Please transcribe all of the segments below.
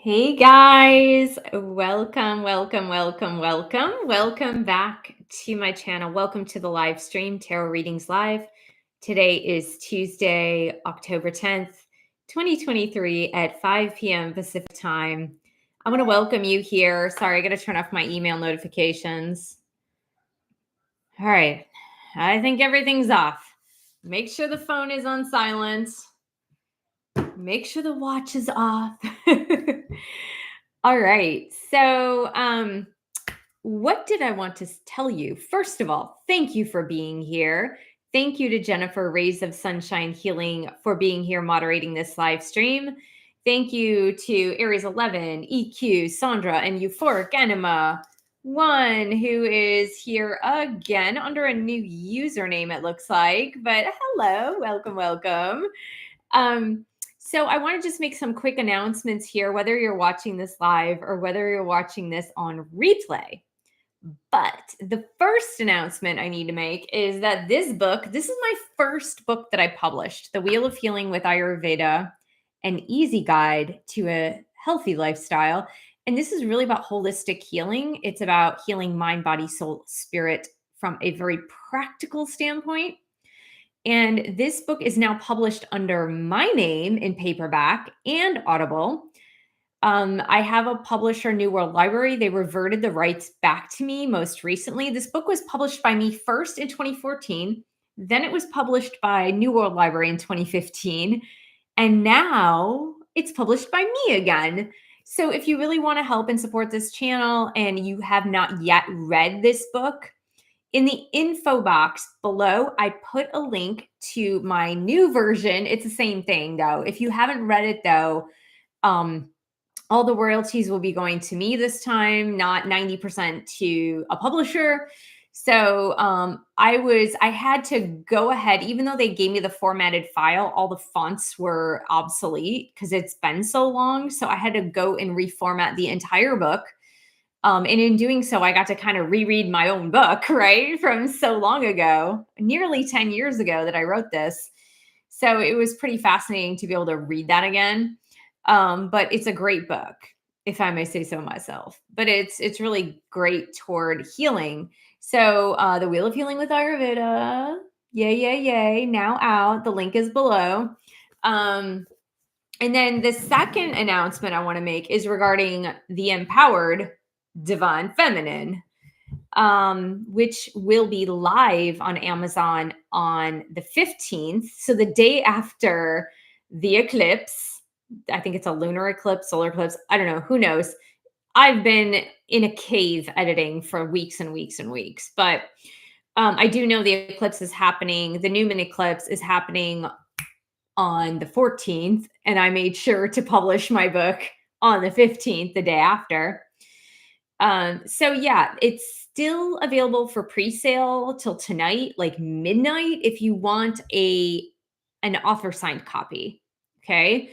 Hey guys, welcome back to my channel. Welcome to the live stream, Tarot Readings Live. Today is Tuesday, October 10th, 2023 at 5 p.m. Pacific time. I want to welcome you here. Sorry, I got to turn off my email notifications. All right, I think everything's off. Make sure the phone is on silent. Make sure the watch is off. All right. So, what did I want to tell you? First of all, thank you for being here. Thank you to Jennifer Rays of Sunshine Healing for being here moderating this live stream. Thank you to Aries 11, EQ, Sandra, and Euphoric Enema, one who is here again under a new username, it looks like. But hello, welcome. So I want to just make some quick announcements here, whether you're watching this live or whether you're watching this on replay. But the first announcement I need to make is that this is my first book that I published, The Wheel of Healing with Ayurveda, an easy guide to a healthy lifestyle. And this is really about holistic healing. It's about healing mind, body, soul, spirit from a very practical standpoint. And this book is now published under my name in paperback and Audible. I have a publisher, New World Library. They reverted the rights back to me most recently. This book was published by me first in 2014. Then it was published by New World Library in 2015. And now it's published by me again. So if you really want to help and support this channel and you have not yet read this book, in the info box below, I put a link to my new version. It's the same thing though. If you haven't read it though, all the royalties will be going to me this time, not 90% to a publisher. So I had to go ahead, even though they gave me the formatted file, all the fonts were obsolete because it's been so long. So I had to go and reformat the entire book. And in doing so, I got to kind of reread my own book, right? From so long ago, nearly 10 years ago that I wrote this. So it was pretty fascinating to be able to read that again. But it's a great book, if I may say so myself. But it's really great toward healing. So The Wheel of Healing with Ayurveda, yay, now out. The link is below. And then the second announcement I want to make is regarding the Empowered Divine Feminine, which will be live on Amazon on the 15th. So the day after the eclipse, I think it's a lunar eclipse, solar eclipse. I don't know. Who knows? I've been in a cave editing for weeks and weeks and weeks, but I do know the eclipse is happening. The new moon eclipse is happening on the 14th, and I made sure to publish my book on the 15th, the day after. So yeah, it's still available for pre-sale till tonight, like midnight, if you want an author signed copy. Okay.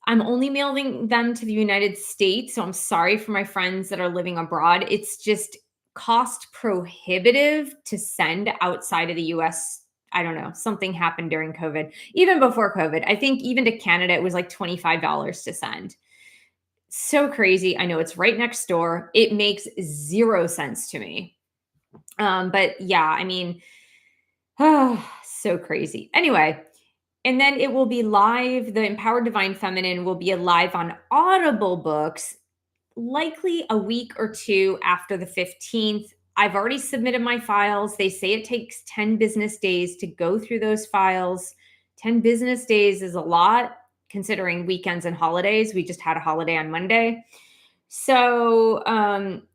I'm only mailing them to the United States. So I'm sorry for my friends that are living abroad. It's just cost prohibitive to send outside of the US. I don't know. Something happened during COVID. Even before COVID, I think even to Canada, it was like $25 to send. So crazy. I know it's right next door. It makes zero sense to me. But yeah, I mean, so crazy. Anyway, and then it will be live. The Empowered Divine Feminine will be live on Audible books, likely a week or two after the 15th. I've already submitted my files. They say it takes 10 business days to go through those files. 10 business days is a lot considering weekends and holidays. We just had a holiday on Monday. So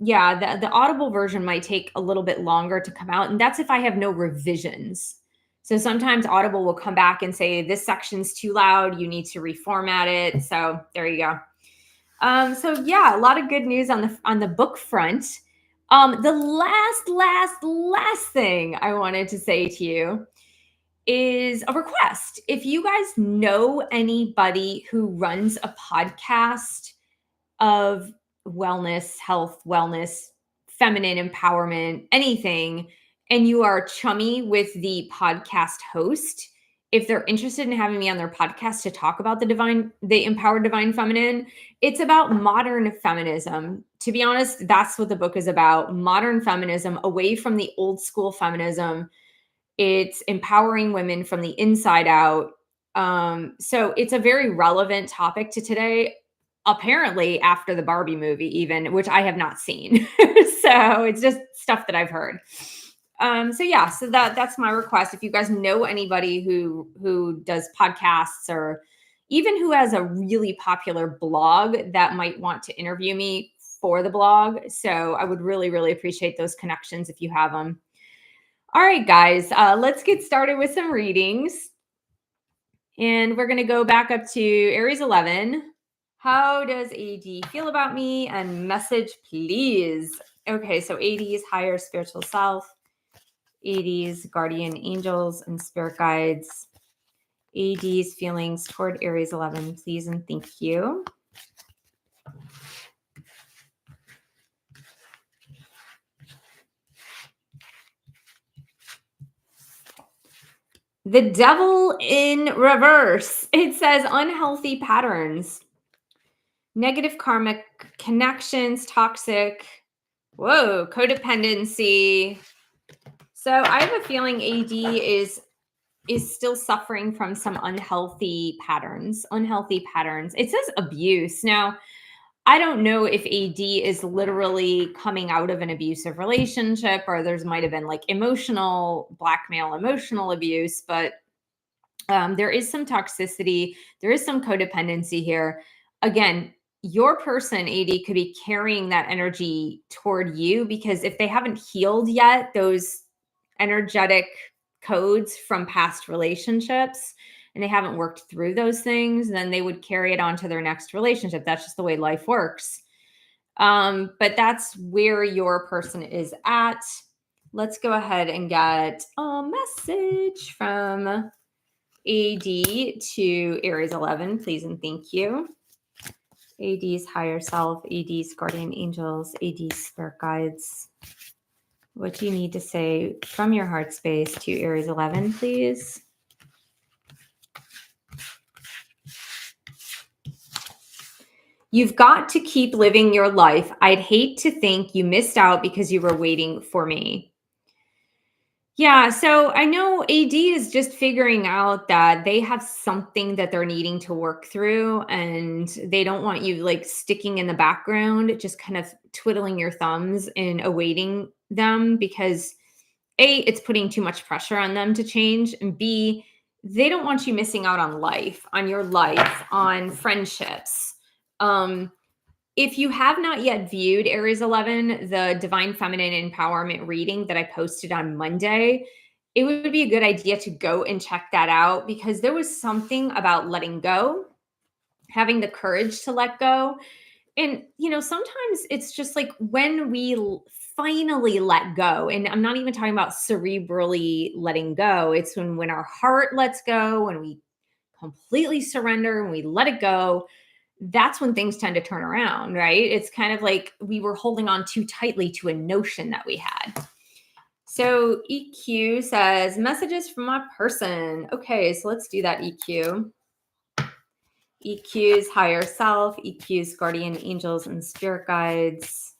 yeah, the Audible version might take a little bit longer to come out. And that's if I have no revisions. So sometimes Audible will come back and say, this section's too loud. You need to reformat it. So there you go. So yeah, a lot of good news on the book front. The last thing I wanted to say to you is a request. If you guys know anybody who runs a podcast of wellness, health, wellness, feminine empowerment, anything, and you are chummy with the podcast host, if they're interested in having me on their podcast to talk about the empowered divine feminine, it's about modern feminism. To be honest, that's what the book is about. Modern feminism, away from the old school feminism. It's empowering women from the inside out. So it's a very relevant topic to today, apparently after the Barbie movie, even, which I have not seen. So it's just stuff that I've heard. So yeah, so that's my request. If you guys know anybody who does podcasts, or even who has a really popular blog that might want to interview me for the blog, so I would really, really appreciate those connections if you have them. All right, guys, let's get started with some readings. And we're going to go back up to Aries 11. How does AD feel about me? And message, please. Okay, so AD's higher spiritual self, AD's guardian angels and spirit guides, AD's feelings toward Aries 11, please and thank you. The Devil in reverse. It says unhealthy patterns, negative karmic connections, toxic, codependency. So I have a feeling AD is still suffering from some unhealthy patterns. It says abuse. Now, I don't know if AD is literally coming out of an abusive relationship, or there's might have been like emotional blackmail, emotional abuse, but there is some toxicity. There is some codependency here. Again, your person, AD, could be carrying that energy toward you, because if they haven't healed yet, those energetic codes from past relationships, and they haven't worked through those things, then they would carry it on to their next relationship. That's just the way life works. But that's where your person is at. Let's go ahead and get a message from AD to Aries 11, please and thank you. AD's higher self, AD's guardian angels, AD's spirit guides. What do you need to say from your heart space to Aries 11, please? You've got to keep living your life. I'd hate to think you missed out because you were waiting for me. Yeah, so I know AD is just figuring out that they have something that they're needing to work through, and they don't want you like sticking in the background, just kind of twiddling your thumbs and awaiting them, because A, it's putting too much pressure on them to change, and B, they don't want you missing out on life, on your life, on friendships. If you have not yet viewed Aries 11, the Divine Feminine Empowerment reading that I posted on Monday, it would be a good idea to go and check that out, because there was something about letting go, having the courage to let go. And, sometimes it's just like when we finally let go, and I'm not even talking about cerebrally letting go. It's when our heart lets go, when we completely surrender and we let it go, that's when things tend to turn around, right? It's kind of like we were holding on too tightly to a notion that we had. So EQ says, messages from my person. Okay, so let's do that, EQ. EQ's higher self, EQ's guardian angels and spirit guides.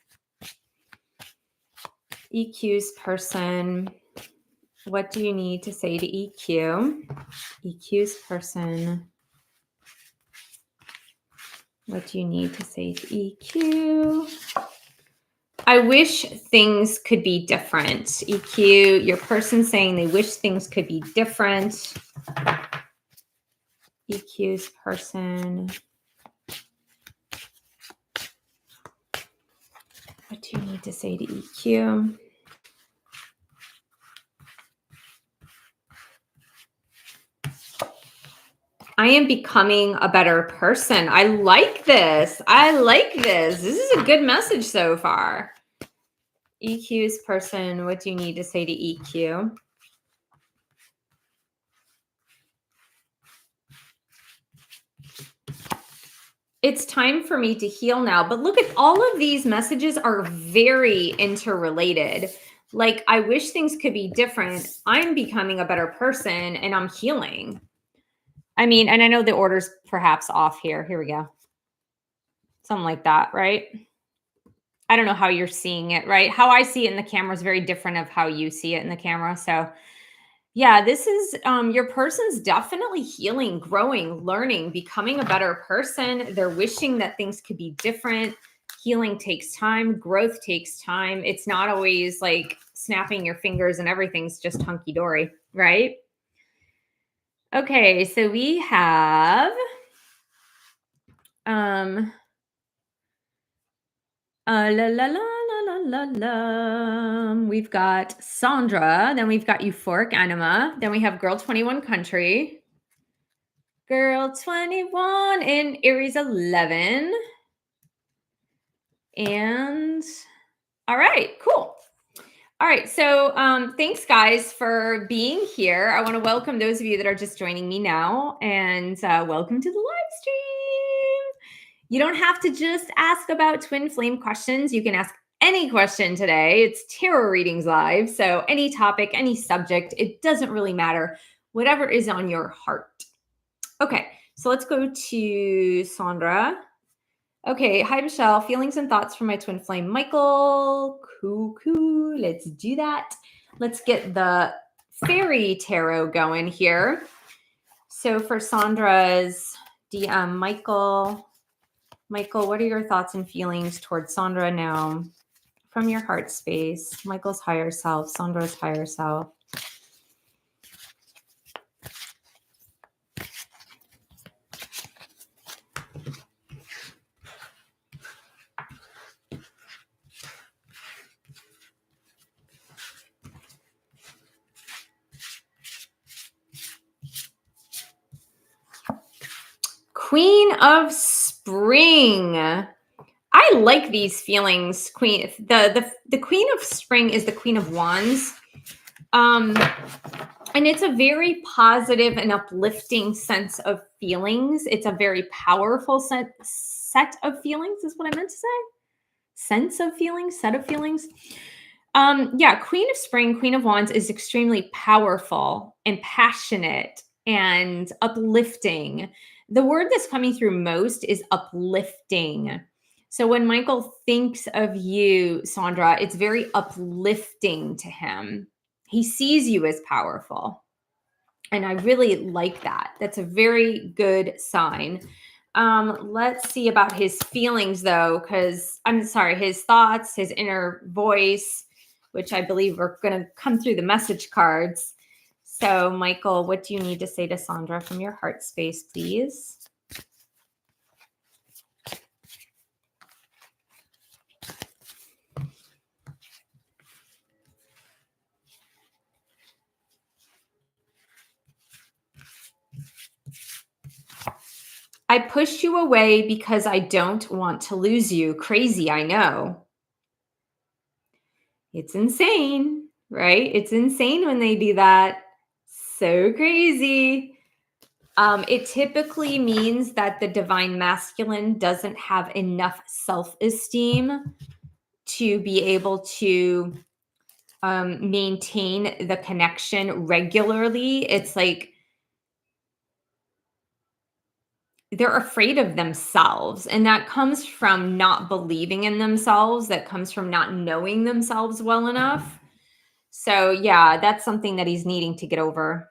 EQ's person. What do you need to say to EQ? EQ's person. What do you need to say to EQ? I wish things could be different. EQ, your person saying they wish things could be different. EQ's person. What do you need to say to EQ? I am becoming a better person. I like this. This is a good message so far. EQ's person, what do you need to say to EQ? It's time for me to heal now. But look at all of these messages are very interrelated. Like, I wish things could be different. I'm becoming a better person and I'm healing. I mean, and I know the order's perhaps off here. Here we go. Something like that, right? I don't know how you're seeing it, right? How I see it in the camera is very different of how you see it in the camera. So yeah, this is your person's definitely healing, growing, learning, becoming a better person. They're wishing that things could be different. Healing takes time, growth takes time. It's not always like snapping your fingers and everything's just hunky dory, right? Okay, so we have la la la la la la. We've got Sandra, then we've got Euphoric Anima, then we have Girl 21 Country, Girl 21 in Aries 11. And all right, cool. All right, so thanks guys for being here. I want to welcome those of you that are just joining me now, and welcome to the live stream. You don't have to just ask about twin flame questions. You can ask any question today. It's tarot readings live, so any topic, any subject, it doesn't really matter. Whatever is on your heart. Okay, so let's go to Sandra. Okay, hi Michelle. Feelings and thoughts for my twin flame, Michael. Cool. Let's do that. Let's get the fairy tarot going here. So for Sandra's DM, Michael, what are your thoughts and feelings towards Sandra now from your heart space? Michael's higher self, Sandra's higher self. Queen of Spring. I like these feelings. Queen. The Queen of Spring is the Queen of Wands. And it's a very positive and uplifting sense of feelings. It's a very powerful set of feelings, is what I meant to say. Sense of feelings, set of feelings. Yeah, Queen of Spring, Queen of Wands is extremely powerful and passionate and uplifting. The word that's coming through most is uplifting. So when Michael thinks of you, Sandra, it's very uplifting to him. He sees you as powerful. And I really like that. That's a very good sign. Let's see about his feelings, though, because I'm sorry, his thoughts, his inner voice, which I believe are going to come through the message cards. So, Michael, what do you need to say to Sandra from your heart space, please? I pushed you away because I don't want to lose you. Crazy, I know. It's insane, right? It's insane when they do that. So crazy. It typically means that the divine masculine doesn't have enough self-esteem to be able to maintain the connection regularly. It's like they're afraid of themselves, and that comes from not believing in themselves. That comes from not knowing themselves well enough. So yeah, that's something that he's needing to get over.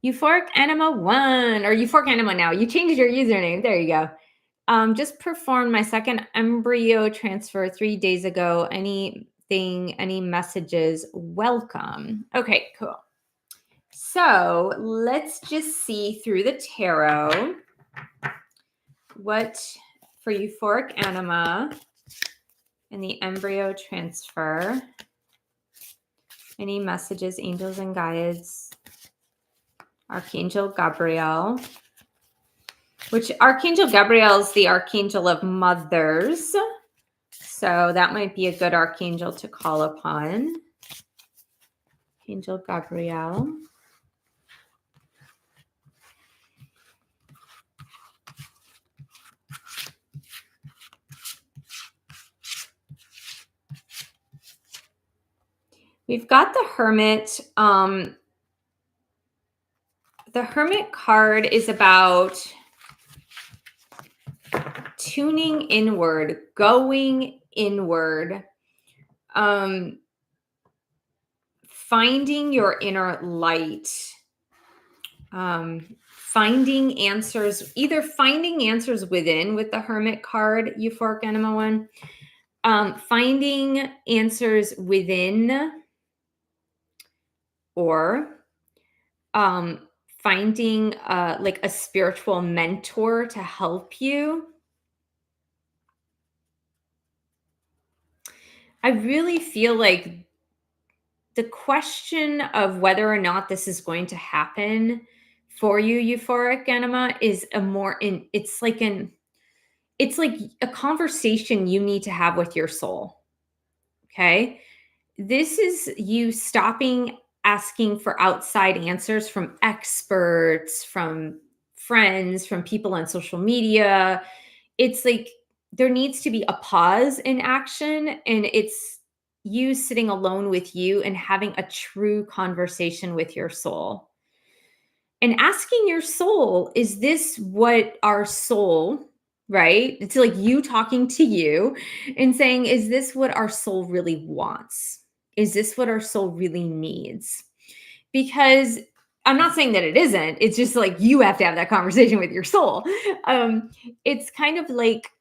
Euphoric Anima 1 or Euphoric Anima now. You changed your username. There you go. Just performed my second embryo transfer 3 days ago. Any messages? Welcome. Okay, cool. So let's just see through the tarot what for Euphoric Anima and the embryo transfer. Any messages, angels and guides? Archangel Gabriel, which Archangel Gabriel is the archangel of mothers. So that might be a good archangel to call upon. Angel Gabriel. We've got the Hermit. The The Hermit card is about tuning inward, going inward, finding your inner light, finding answers, either finding answers within with the Hermit card, Euphoric Anima 1, finding answers within, or finding like a spiritual mentor to help you. I really feel like the question of whether or not this is going to happen for you, Euphoric Anima, is it's like a conversation you need to have with your soul. Okay. This is you stopping asking for outside answers from experts, from friends, from people on social media. It's like there needs to be a pause in action, and it's you sitting alone with you and having a true conversation with your soul. And asking your soul, is this what our soul, right? It's like you talking to you and saying, is this what our soul really wants? Is this what our soul really needs? Because I'm not saying that it isn't. It's just like you have to have that conversation with your soul. It's kind of like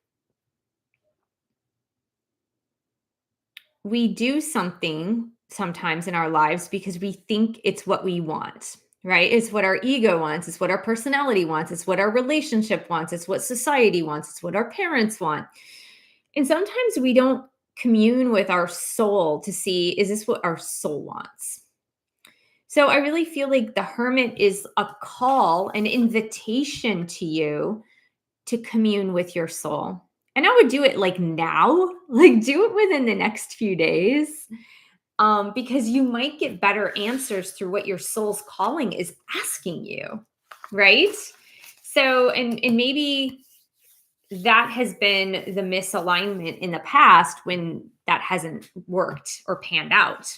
we do something sometimes in our lives because we think it's what we want, right? It's what our ego wants. It's what our personality wants. It's what our relationship wants. It's what society wants. It's what our parents want. And sometimes we don't commune with our soul to see, is this what our soul wants? So I really feel like the Hermit is a call, an invitation to you to commune with your soul. And I would do it like now, like do it within the next few days, because you might get better answers through what your soul's calling is asking you, right? So, and maybe that has been the misalignment in the past when that hasn't worked or panned out.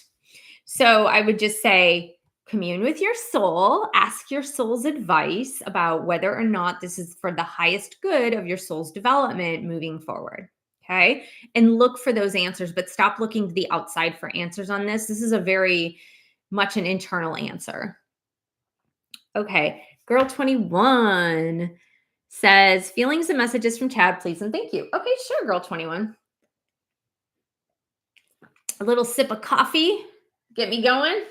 So I would just say, commune with your soul, ask your soul's advice about whether or not this is for the highest good of your soul's development moving forward. Okay. And look for those answers, but stop looking to the outside for answers on this. This is a very much an internal answer. Okay. Girl 21 says, feelings and messages from Chad, please. And thank you. Okay. Sure. Girl 21. A little sip of coffee. Get me going.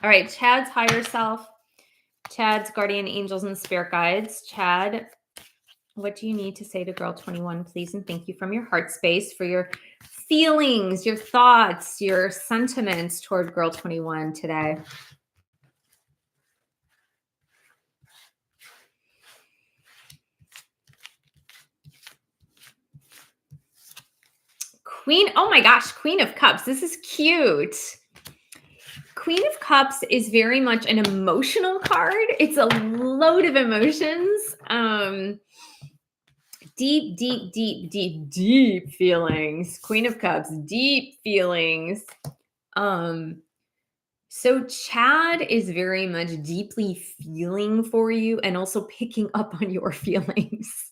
All right, Chad's higher self, Chad's guardian angels and spirit guides. Chad, what do you need to say to girl 21, please? And thank you from your heart space for your feelings, your thoughts, your sentiments toward girl 21 today. Queen, oh my gosh, Queen of Cups. This is cute. Queen of Cups is very much an emotional card. It's a load of emotions. Deep, deep, deep, deep, deep feelings. Queen of Cups, deep feelings. So Chad is very much deeply feeling for you and also picking up on your feelings.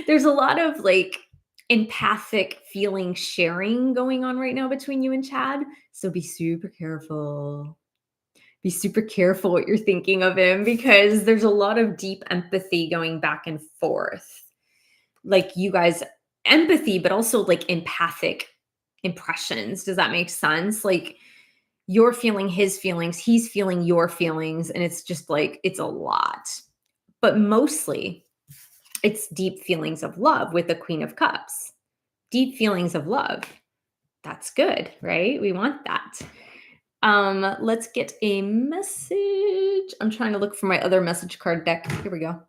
There's a lot of like empathic feeling sharing going on right now between you and Chad. So be super careful. Be super careful what you're thinking of him, because there's a lot of deep empathy going back and forth. Like you guys, empathy, but also like empathic impressions. Does that make sense? Like you're feeling his feelings, he's feeling your feelings, and it's just like, it's a lot. But mostly it's deep feelings of love with the Queen of Cups. Deep feelings of love. That's good, right? We want that. Let's get a message. I'm trying to look for my other message card deck. Here we go.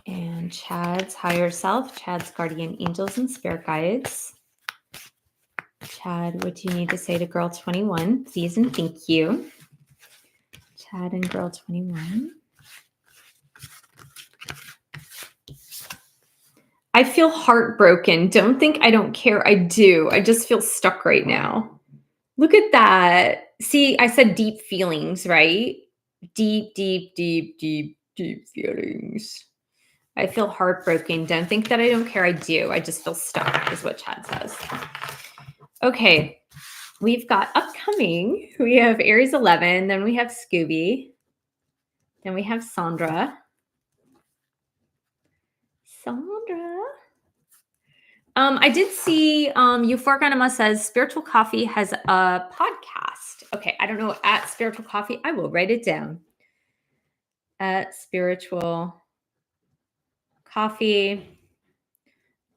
And Chad's higher self, Chad's guardian angels and spirit guides. Chad, what do you need to say to girl 21? Please and thank you. Chad and girl 21. I feel heartbroken. Don't think I don't care. I do. I just feel stuck right now. Look at that. See, I said deep feelings, right? Deep, deep, deep, deep, deep feelings. I feel heartbroken. Don't think that I don't care. I do. I just feel stuck, is what Chad says. Okay. We've got upcoming. We have Aries 11. Then we have Scooby. Then we have Sandra. I did see Euphoric Anima says Spiritual Coffee has a podcast. Okay, I don't know, at Spiritual Coffee. I will write it down. At Spiritual Coffee.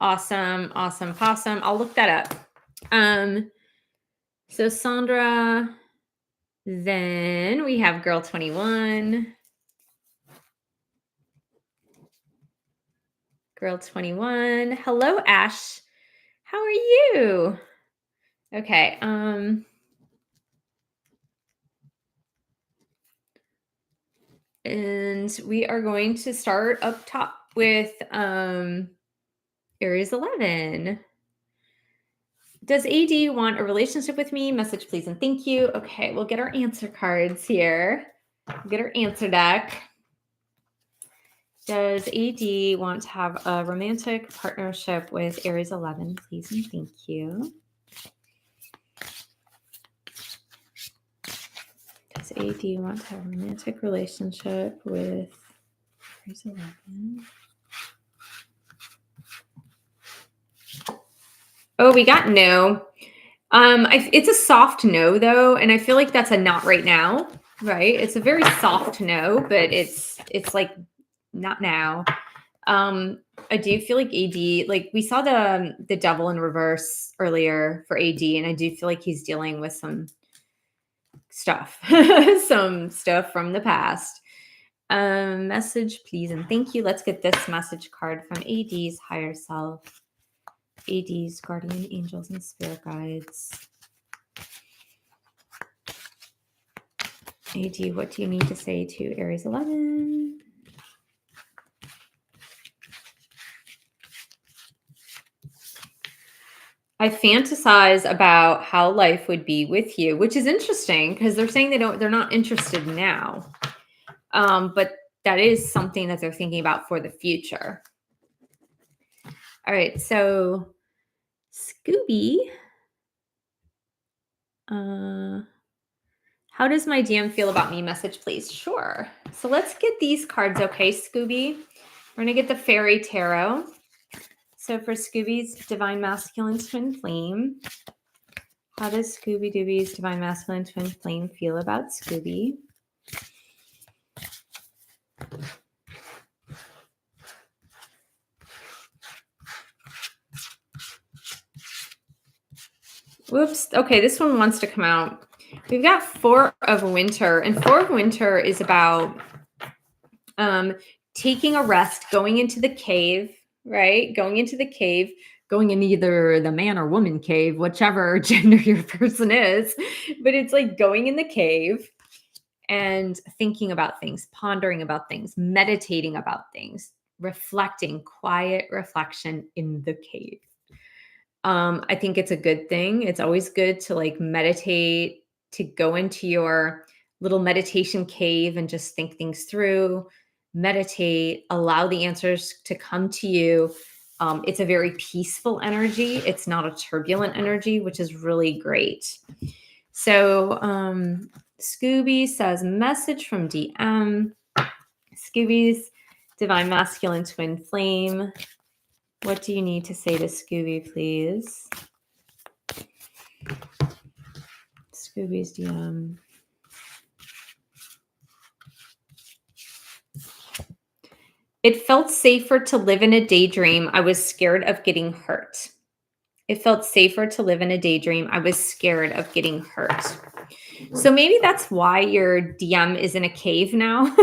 Awesome, awesome, awesome. I'll look that up. So Sandra, then we have Girl 21. Girl 21. Hello, Ash. How are you? Okay. And we are going to start up top with Aries 11. Does AD want a relationship with me? Message, please, and thank you. Okay, we'll get our answer cards here. Get our answer deck. Does AD want to have a romantic partnership with Aries 11? Please and thank you. Does AD want to have a romantic relationship with Aries 11? Oh, we got no. It's a soft no, though, and I feel like that's a not right now, right? It's a very soft no, but it's like not now. I do feel like AD, like we saw the devil in reverse earlier for AD, and I do feel like he's dealing with some stuff, some stuff from the past. Message, please, and thank you. Let's get this message card from AD's higher self. AD's guardian angels and spirit guides. AD, what do you need to say to Aries 11? I fantasize about how life would be with you, which is interesting because they're saying they're not interested now. But that is something that they're thinking about for the future. All right, so Scooby, how does my DM feel about me? Message, please. Sure. So let's get these cards, okay, Scooby? We're going to get the Fairy Tarot. So for Scooby's Divine Masculine Twin Flame, how does Scooby Dooby's Divine Masculine Twin Flame feel about Scooby? Whoops. Okay, this one wants to come out. We've got Four of Winter, and Four of Winter is about taking a rest, going into the cave, right? Going into the cave, going in either the man or woman cave, whichever gender your person is. But it's like going in the cave and thinking about things, pondering about things, meditating about things, reflecting, quiet reflection in the cave. I think it's a good thing. It's always good to like meditate, to go into your little meditation cave and just think things through, meditate, allow the answers to come to you. It's a very peaceful energy. It's not a turbulent energy, which is really great. So Scooby says, message from DM. Scooby's Divine Masculine Twin Flame. What do you need to say to Scooby, please? Scooby's DM. It felt safer to live in a daydream. I was scared of getting hurt. It felt safer to live in a daydream. I was scared of getting hurt. So maybe that's why your DM is in a cave now.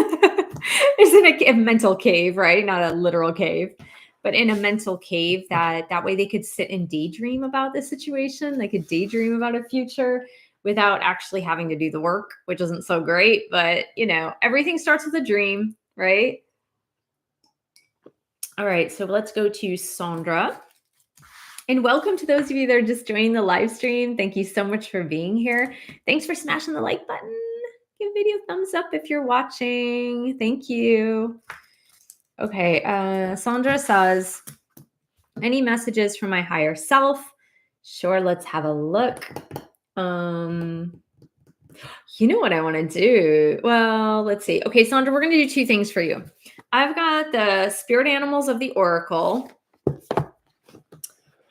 Is in a mental cave, right? Not a literal cave, but in a mental cave that way they could sit and daydream about the situation. They could daydream about a future without actually having to do the work, which isn't so great. But, you know, everything starts with a dream, right? All right, so let's go to Sandra. And welcome to those of you that are just joining the live stream. Thank you so much for being here. Thanks for smashing the like button. Give video a thumbs up if you're watching. Thank you. Okay, Sandra says, any messages from my higher self? Sure, let's have a look. You know what I want to do? Well, let's see. Okay, Sandra, we're going to do two things for you. I've got the spirit animals of the oracle.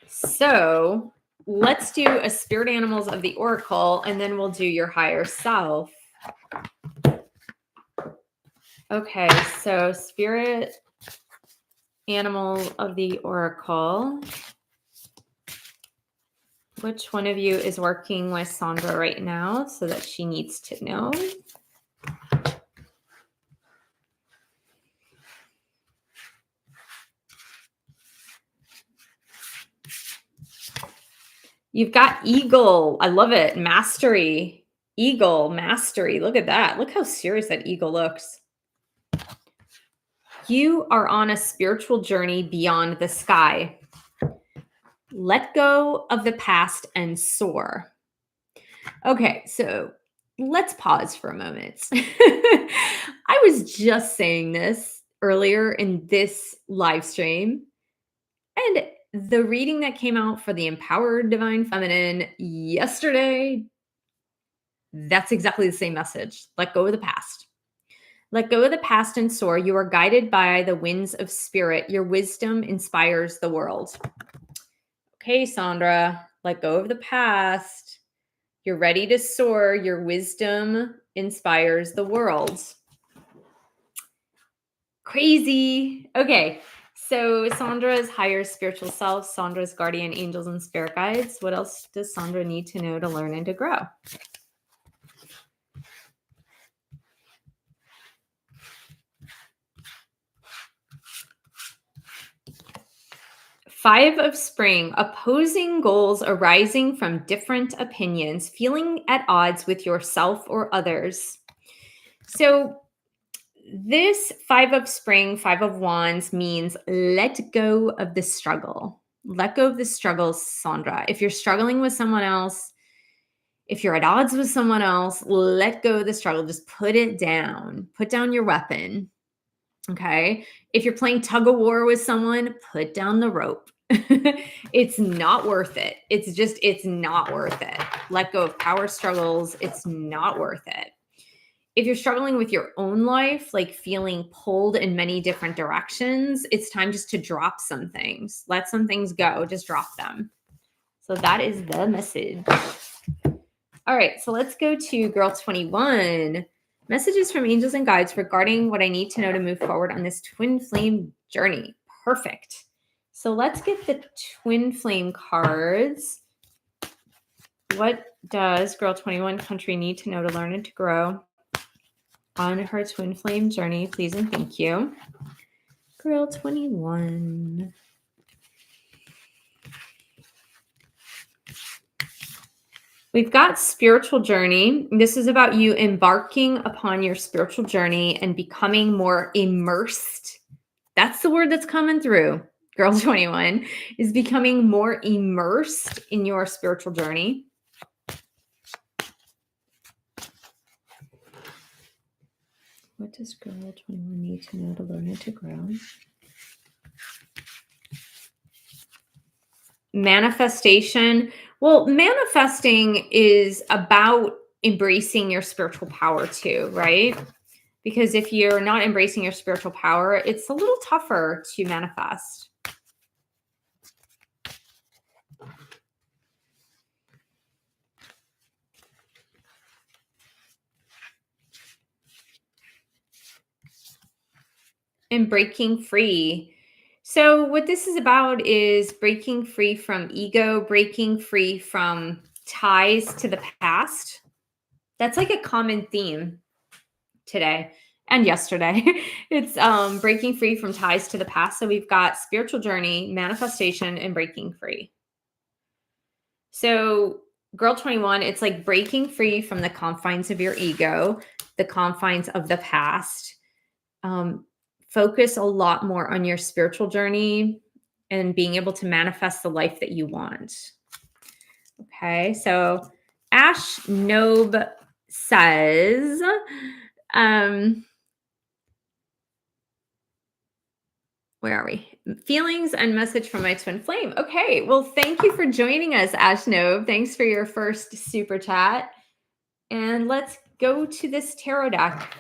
So let's do a spirit animals of the oracle, and then we'll do your higher self. Okay, so spirit animal of the oracle. Which one of you is working with Sandra right now so that she needs to know? You've got eagle. I love it. Mastery. Eagle, mastery. Look at that. Look how serious that eagle looks. You are on a spiritual journey beyond the sky. Let go of the past and soar. Okay, so let's pause for a moment. I was just saying this earlier in this live stream, and the reading that came out for the Empowered Divine Feminine yesterday, that's exactly the same message. Let go of the past. Let go of the past and soar. You are guided by the winds of spirit. Your wisdom inspires the world. Okay, Sandra, let go of the past. You're ready to soar. Your wisdom inspires the world. Crazy. Okay, so Sandra's higher spiritual self, Sandra's guardian angels and spirit guides. What else does Sandra need to know to learn and to grow? Five of Spring, opposing goals arising from different opinions, feeling at odds with yourself or others. So this Five of Spring, Five of Wands means let go of the struggle. Let go of the struggle, Sandra. If you're struggling with someone else, if you're at odds with someone else, let go of the struggle. Just put it down. Put down your weapon. Okay. If you're playing tug of war with someone, put down the rope. It's not worth it. It's not worth it. Let go of power struggles. It's not worth it. If you're struggling with your own life, like feeling pulled in many different directions, it's time just to drop some things. Let some things go. Just drop them. So that is the message. All right. So let's go to Girl 21. Messages from angels and guides regarding what I need to know to move forward on this twin flame journey. Perfect. So let's get the twin flame cards. What does Girl 21 Country need to know to learn and to grow on her twin flame journey? Please and thank you. Girl 21. We've got spiritual journey. This is about you embarking upon your spiritual journey and becoming more immersed. That's the word that's coming through. Girl 21 is becoming more immersed in your spiritual journey. What does Girl 21 need to know to learn and to grow? Manifestation. Well, manifesting is about embracing your spiritual power too, right? Because if you're not embracing your spiritual power, it's a little tougher to manifest. And breaking free. So what this is about is breaking free from ego, breaking free from ties to the past. That's like a common theme today and yesterday. It's breaking free from ties to the past. So we've got spiritual journey, manifestation, and breaking free. So Girl 21, it's like breaking free from the confines of your ego, the confines of the past. Focus a lot more on your spiritual journey and being able to manifest the life that you want. Okay, so Ash Nobe says, where are we? Feelings and message from my twin flame. Okay, well, thank you for joining us, Ash Nobe. Thanks for your first super chat. And let's go to this tarot deck.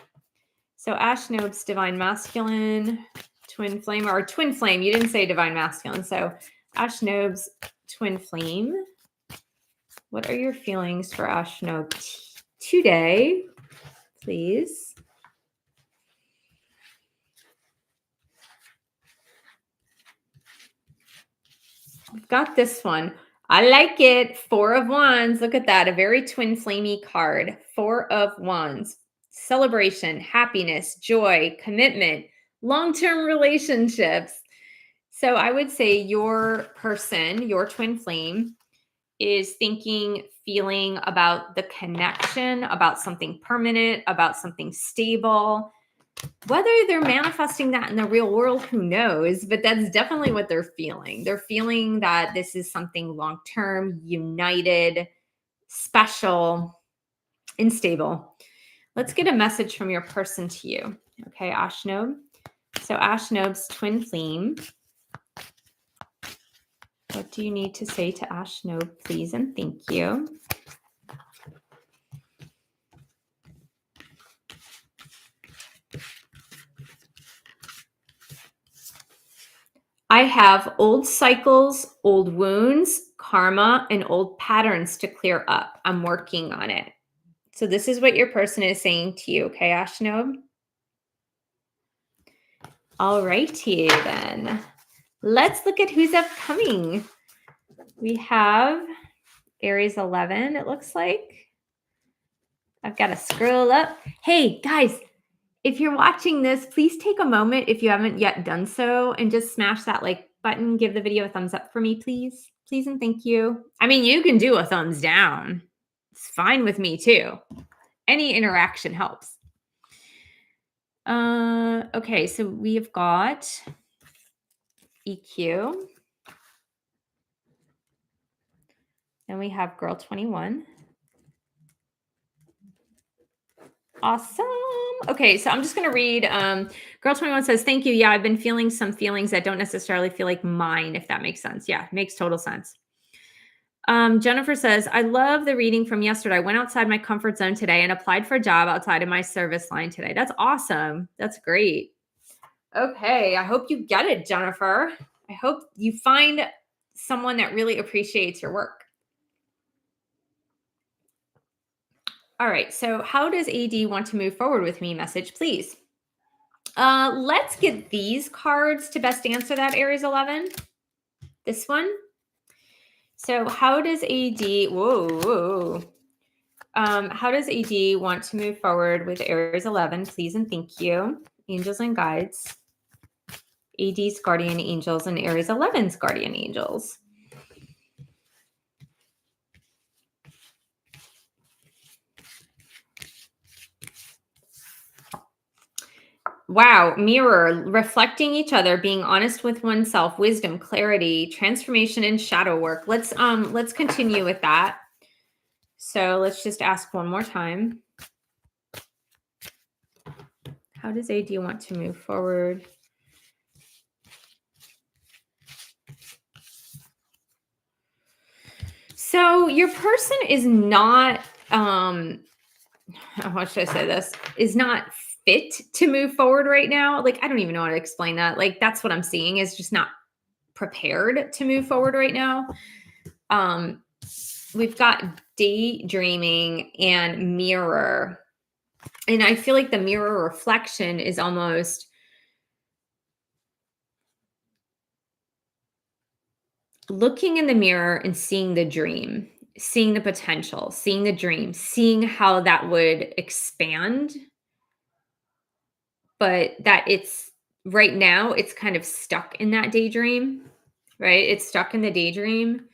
So Ash Nobe's Divine Masculine, Twin Flame, or Twin Flame. You didn't say Divine Masculine. So Ash Nobe's Twin Flame. What are your feelings for Ash Nobe today, please? We've got this one. I like it. 4 of Wands. Look at that. A very twin flamey card. 4 of Wands. Celebration, happiness, joy, commitment, long-term relationships. So I would say your person, your twin flame, is thinking, feeling about the connection, about something permanent, about something stable. Whether they're manifesting that in the real world, who knows? But that's definitely what they're feeling. They're feeling that this is something long-term, united, special, and stable. Let's get a message from your person to you. Okay, Ash Nobe. So Ash Nobe's twin flame. What do you need to say to Ash Nobe, please, and thank you? I have old cycles, old wounds, karma, and old patterns to clear up. I'm working on it. So this is what your person is saying to you, okay, Ash Nobe? All righty then. Let's look at who's upcoming. We have Aries 11, it looks like. I've got to scroll up. Hey, guys, if you're watching this, please take a moment if you haven't yet done so and just smash that like button. Give the video a thumbs up for me, please. Please and thank you. I mean, you can do a thumbs down. It's fine with me too. Any interaction helps. Okay, so we've got EQ. Then we have Girl 21. Awesome. Okay, so I'm just going to read. Girl 21 says, thank you. Yeah, I've been feeling some feelings that don't necessarily feel like mine, if that makes sense. Yeah, makes total sense. Jennifer says, I love the reading from yesterday. I went outside my comfort zone today and applied for a job outside of my service line today. That's awesome. That's great. Okay, I hope you get it, Jennifer. I hope you find someone that really appreciates your work. All right, so how does AD want to move forward with me? Message, please. Let's get these cards to best answer that, Aries 11. This one. So how does AD, how does AD want to move forward with Aries 11? Please and thank you. Angels and guides. AD's guardian angels and Aries 11's guardian angels. Wow, mirror, reflecting each other, being honest with oneself, wisdom, clarity, transformation, and shadow work. Let's continue with that. So let's just ask one more time. How does AD want to move forward? So your person is not, how should I say this? Is not fit to move forward right now. Like, I don't even know how to explain that. Like, that's what I'm seeing, is just not prepared to move forward right now. We've got daydreaming and mirror. And I feel like the mirror reflection is almost looking in the mirror and seeing the dream, seeing the potential, seeing the dream, seeing how that would expand. But that it's right now, it's kind of stuck in that daydream, right? It's stuck in the daydream.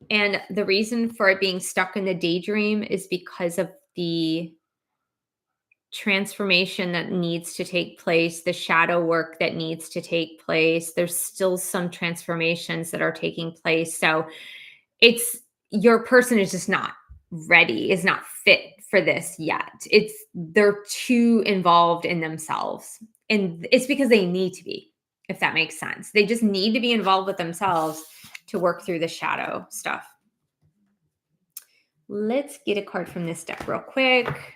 And the reason for it being stuck in the daydream is because of the transformation that needs to take place, the shadow work that needs to take place. There's still some transformations that are taking place. So it's your person is just not ready, is not fit for this yet. They're too involved in themselves. And it's because they need to be, if that makes sense. They just need to be involved with themselves to work through the shadow stuff. Let's get a card from this deck real quick.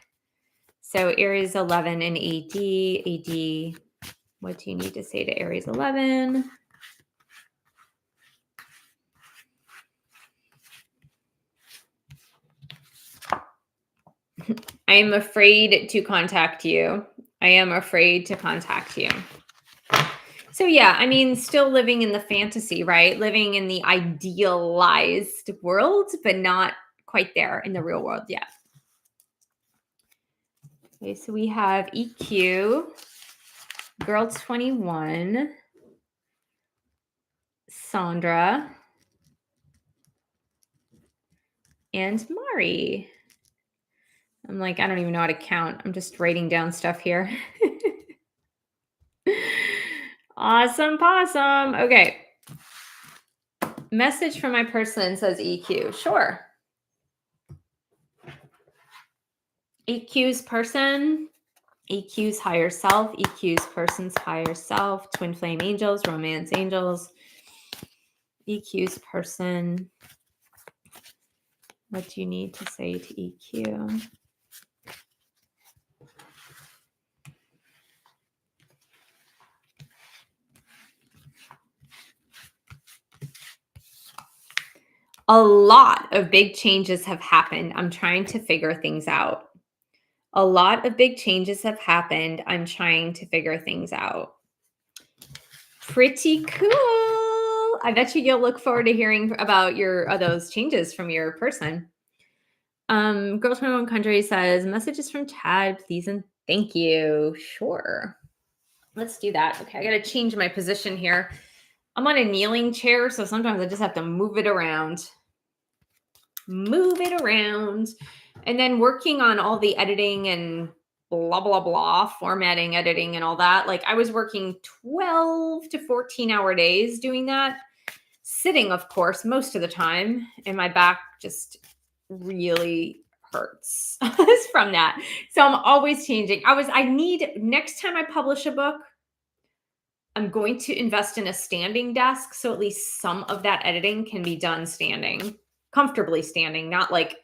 So Aries 11 and AD. AD, what do you need to say to Aries 11? I am afraid to contact you. I am afraid to contact you. So yeah, I mean, still living in the fantasy, right? Living in the idealized world, but not quite there in the real world yet. Okay, so we have EQ, Girl 21, Sandra, and Mari. I'm like, I don't even know how to count. I'm just writing down stuff here. Awesome possum. Okay. Message from my person says EQ. Sure. EQ's person, EQ's higher self, EQ's person's higher self, twin flame angels, romance angels, EQ's person. What do you need to say to EQ? A lot of big changes have happened. I'm trying to figure things out. A lot of big changes have happened. I'm trying to figure things out. Pretty cool. I bet you'll look forward to hearing about those changes from your person. Girl 21 Country says, messages from Chad, please and thank you. Sure. Let's do that. Okay, I got to change my position here. I'm on a kneeling chair, so sometimes I just have to move it around. And then working on all the editing and blah, blah, blah, formatting, editing, and all that. Like I was working 12 to 14 hour days doing that, sitting, of course, most of the time. And my back just really hurts from that. So I'm always changing. Next time I publish a book, I'm going to invest in a standing desk. So at least some of that editing can be done standing, comfortably standing, not like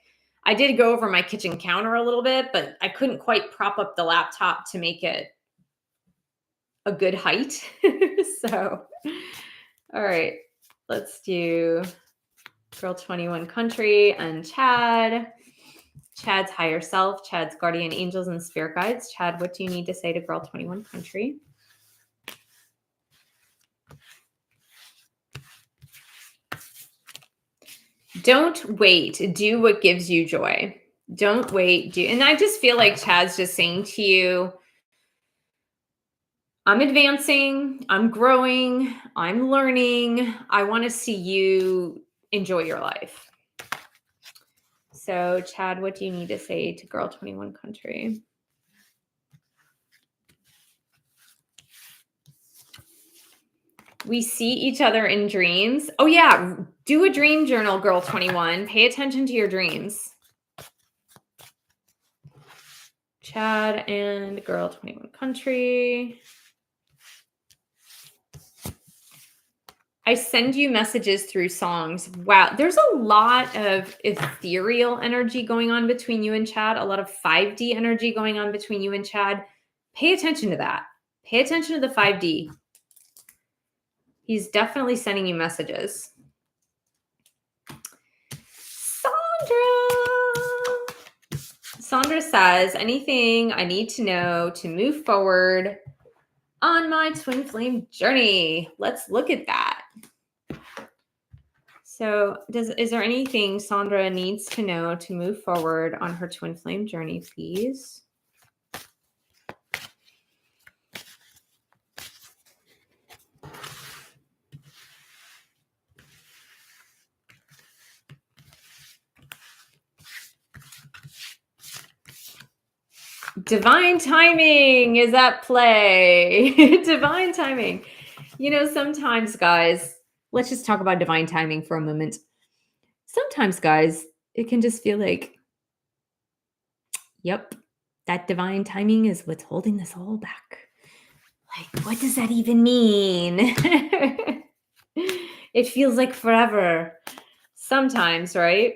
I did go over my kitchen counter a little bit, but I couldn't quite prop up the laptop to make it a good height. So, all right, let's do Girl 21 Country and Chad. Chad's higher self, Chad's guardian angels and spirit guides. Chad, what do you need to say to Girl 21 Country? Don't wait. Do what gives you joy. Don't wait. And I just feel like Chad's just saying to you, I'm advancing, I'm growing, I'm learning. I want to see you enjoy your life. So, Chad, what do you need to say to Girl 21 Country? We see each other in dreams. Oh, yeah. Do a dream journal, Girl 21. Pay attention to your dreams. Chad and Girl 21 Country. I send you messages through songs. Wow. There's a lot of ethereal energy going on between you and Chad, a lot of 5D energy going on between you and Chad. Pay attention to that. Pay attention to the 5D. He's definitely sending you messages. Sandra says, anything I need to know to move forward on my twin flame journey. Let's look at that. So is there anything Sandra needs to know to move forward on her twin flame journey, please? Divine timing is at play. Divine timing. You know, sometimes, guys, let's just talk about divine timing for a moment. Sometimes, guys, it can just feel like, yep, that divine timing is what's holding this all back. Like, what does that even mean? It feels like forever. Sometimes, right?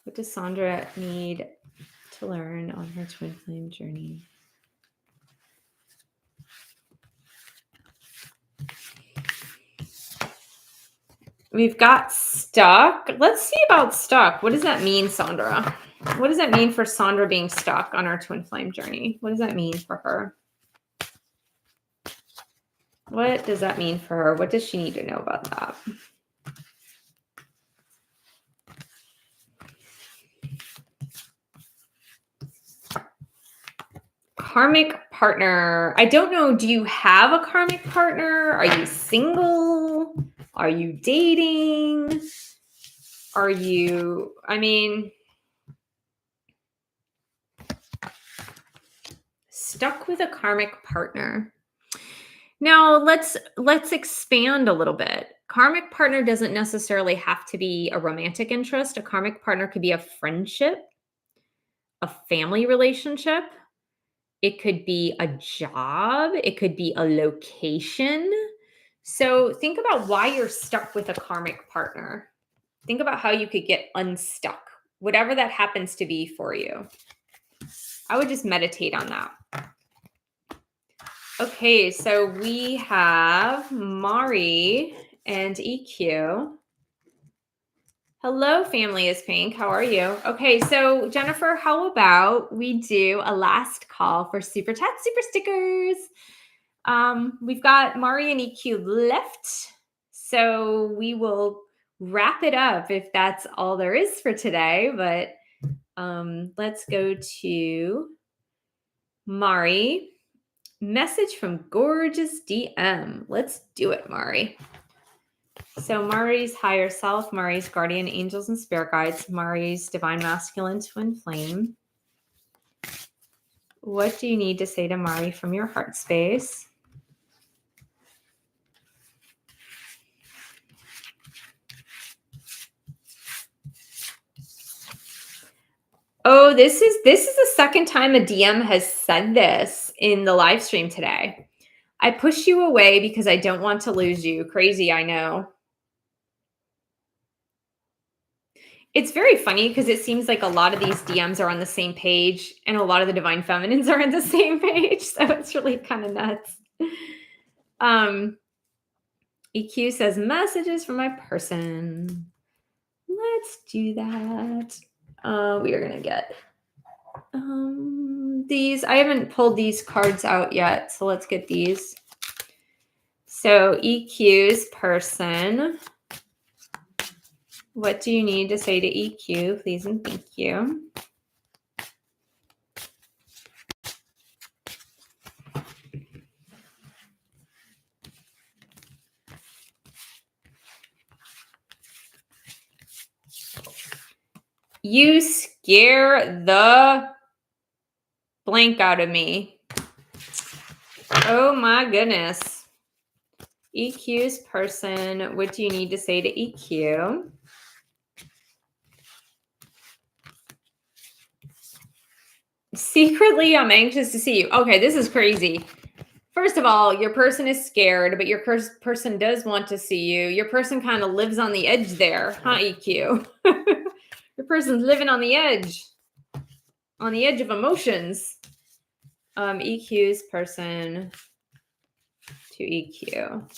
What does Sandra need to learn on her twin flame journey? We've got stuck. Let's see about stuck. What does that mean, Sandra? What does that mean for Sandra being stuck on our twin flame journey? What does that mean for her? What does that mean for her? What does she need to know about that? Karmic partner. I don't know. Do you have a karmic partner? Are you single? Are you dating? Are you, stuck with a karmic partner. Now let's expand a little bit. Karmic partner doesn't necessarily have to be a romantic interest. A karmic partner could be a friendship, a family relationship. It could be a job. It could be a location. So think about why you're stuck with a karmic partner. Think about how you could get unstuck, whatever that happens to be for you. I would just meditate on that. Okay, so we have Mari and EQ. Hello, Family is Pink. How are you? Okay, so Jennifer, how about we do a last call for Super Chat Super Stickers? We've got Mari and EQ left, so we will wrap it up if that's all there is for today. But let's go to Mari. Message from Gorgeous DM. Let's do it, Mari. So Mari's higher self, Mari's guardian angels and spirit guides, Mari's divine masculine twin flame. What do you need to say to Mari from your heart space? Oh, this is the second time a DM has said this in the live stream today. I push you away because I don't want to lose you. Crazy, I know. It's very funny because it seems like a lot of these DMs are on the same page and a lot of the divine feminines are on the same page. So it's really kind of nuts. EQ says messages from my person. Let's do that. We are going to get these. I haven't pulled these cards out yet. So let's get these. So EQ's person. What do you need to say to EQ? Please and thank you. You scare the blank out of me. Oh my goodness. EQ's person, what do you need to say to EQ? Secretly, I'm anxious to see you. Okay, this is crazy. First of all, your person is scared, but your person does want to see you. Your person kind of lives on the edge there, huh, EQ? Your person's living on the edge of emotions. EQ's person to EQ.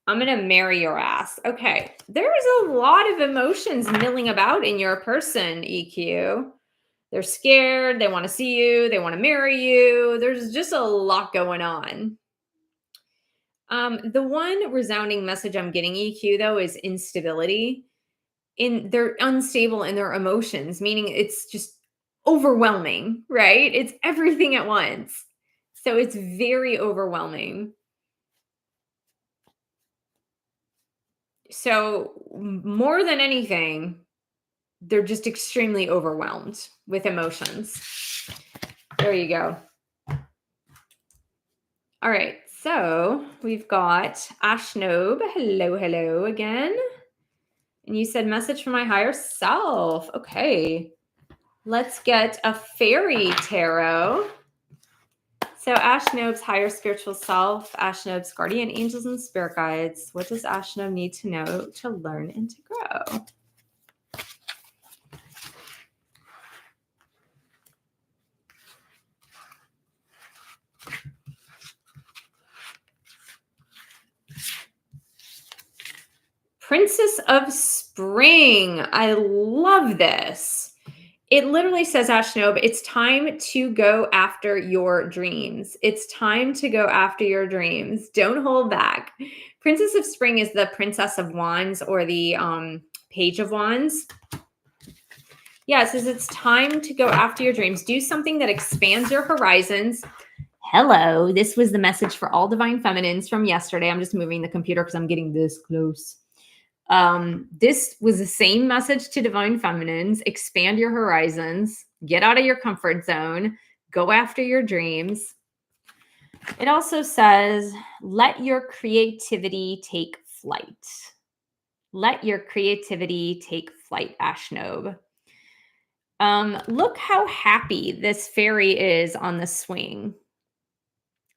I'm going to marry your ass. Okay. There's a lot of emotions milling about in your person, EQ. They're scared. They want to see you. They want to marry you. There's just a lot going on. The one resounding message I'm getting, EQ, though, is instability. They're unstable in their emotions, meaning it's just overwhelming, right? It's everything at once. So it's very overwhelming. So more than anything, they're just extremely overwhelmed with emotions. There you go. All right, so we've got Ashnob. Hello, hello again. And you said message from my higher self. Okay, let's get a fairy tarot. So Ashnob's higher spiritual self, Ashnob's guardian angels and spirit guides. What does Ashnob need to know to learn and to grow? Princess of Spring. I love this. It literally says, Ashnob, it's time to go after your dreams. It's time to go after your dreams. Don't hold back. Princess of Spring is the Princess of Wands, or the Page of Wands. Yeah, it says it's time to go after your dreams. Do something that expands your horizons. Hello, this was the message for all divine feminines from yesterday. I'm just moving the computer because I'm getting this close. This was the same message to divine feminines. Expand your horizons, get out of your comfort zone, go after your dreams. It also says, let your creativity take flight. Let your creativity take flight, Ashnob. Look how happy this fairy is on the swing.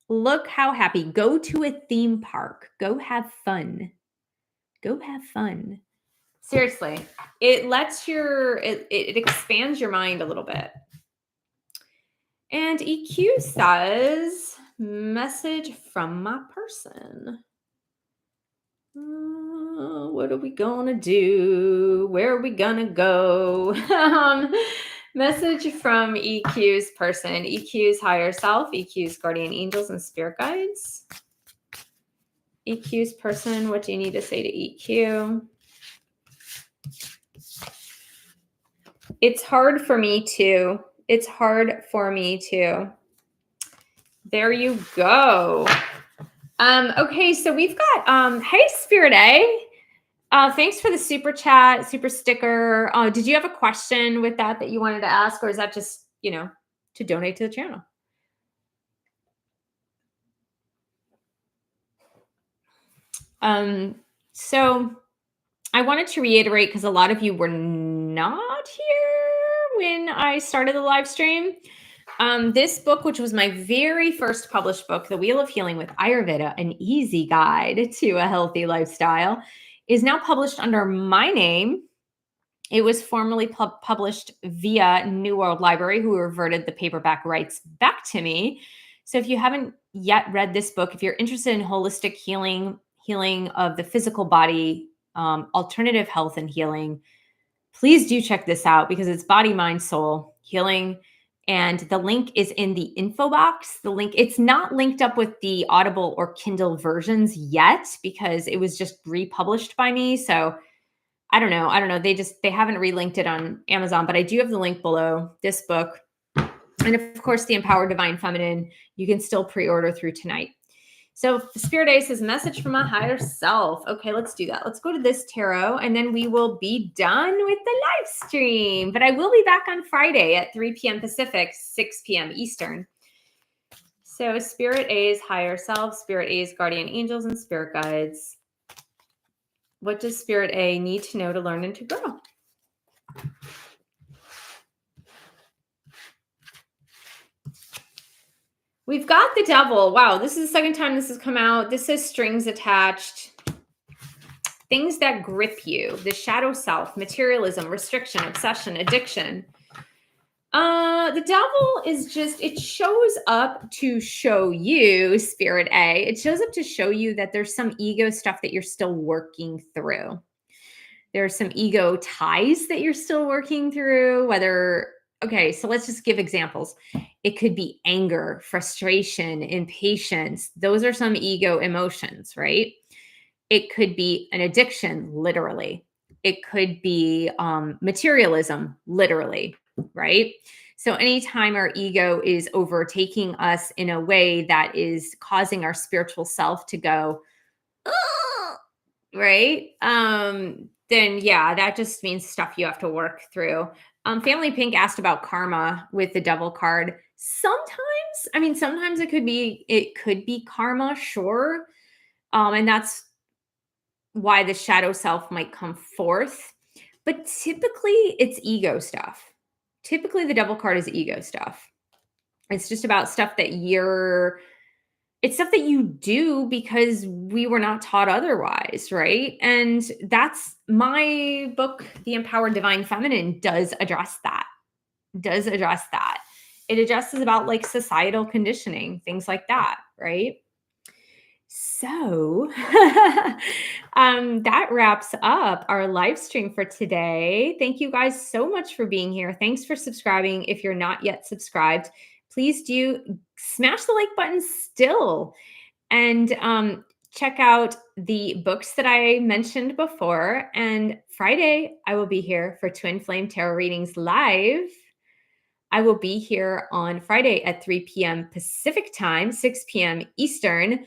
Look how happy. Go to a theme park. Go have fun. Go have fun. Seriously, it lets it expands your mind a little bit. And EQ says, message from my person. What are we gonna do? Where are we gonna go? Message from EQ's person, EQ's higher self, EQ's guardian angels and spirit guides. EQ's person, what do you need to say to EQ? It's hard for me too. It's hard for me too. There you go. Okay, so we've got, hey, Spirit A. Thanks for the super chat, super sticker. Did you have a question with that you wanted to ask, or is that just, to donate to the channel? So I wanted to reiterate, because a lot of you were not here when I started the live stream. This book, which was my very first published book, The Wheel of Healing with Ayurveda, an easy guide to a healthy lifestyle, is now published under my name. It was formerly published via New World Library, who reverted the paperback rights back to me. So if you haven't yet read this book, if you're interested in holistic healing of the physical body, alternative health and healing, please do check this out, because it's body, mind, soul healing. And the link is in the info box. The link, it's not linked up with the Audible or Kindle versions yet, because it was just republished by me. So I don't know. They haven't relinked it on Amazon, but I do have the link below this book. And of course, the Empowered Divine Feminine, you can still pre-order through tonight. So Spirit A says, message from my higher self. Okay, let's do that. Let's go to this tarot, and then we will be done with the live stream. But I will be back on Friday at 3 p.m. Pacific, 6 p.m. Eastern. So Spirit A's higher self, Spirit A's guardian angels and spirit guides. What does Spirit A need to know to learn and to grow? We've got the Devil. Wow, this is the second time this has come out. This says strings attached. Things that grip you. The shadow self, materialism, restriction, obsession, addiction. The Devil is just, it shows up to show you, Spirit A. It shows up to show you that there's some ego stuff that you're still working through. There's some ego ties that you're still working through, okay, so let's just give examples. It could be anger, frustration, impatience. Those are some ego emotions, right? It could be an addiction, literally. It could be materialism, literally, right? So anytime our ego is overtaking us in a way that is causing our spiritual self to go, right? then yeah, that just means stuff you have to work through. Family Pink asked about karma with the devil card. Sometimes, I mean, sometimes it could be karma, sure. And that's why the shadow self might come forth. But typically it's ego stuff. Typically the devil card is ego stuff. It's just about stuff that it's stuff that you do because we were not taught otherwise, right? And that's my book, The Empowered Divine Feminine, does address that. Does address that. It addresses about like societal conditioning, things like that, right? So that wraps up our live stream for today. Thank you guys so much for being here. Thanks for subscribing. If you're not yet subscribed, please do smash the like button still. And check out the books that I mentioned before. And Friday, I will be here for Twin Flame Tarot Readings Live. I will be here on Friday at 3 p.m. Pacific time, 6 p.m. Eastern.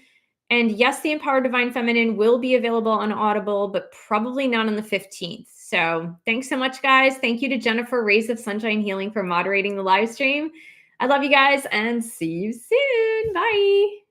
And yes, the Empowered Divine Feminine will be available on Audible, but probably not on the 15th. So thanks so much, guys. Thank you to Jennifer, Rays of Sunshine Healing, for moderating the live stream. I love you guys and see you soon. Bye.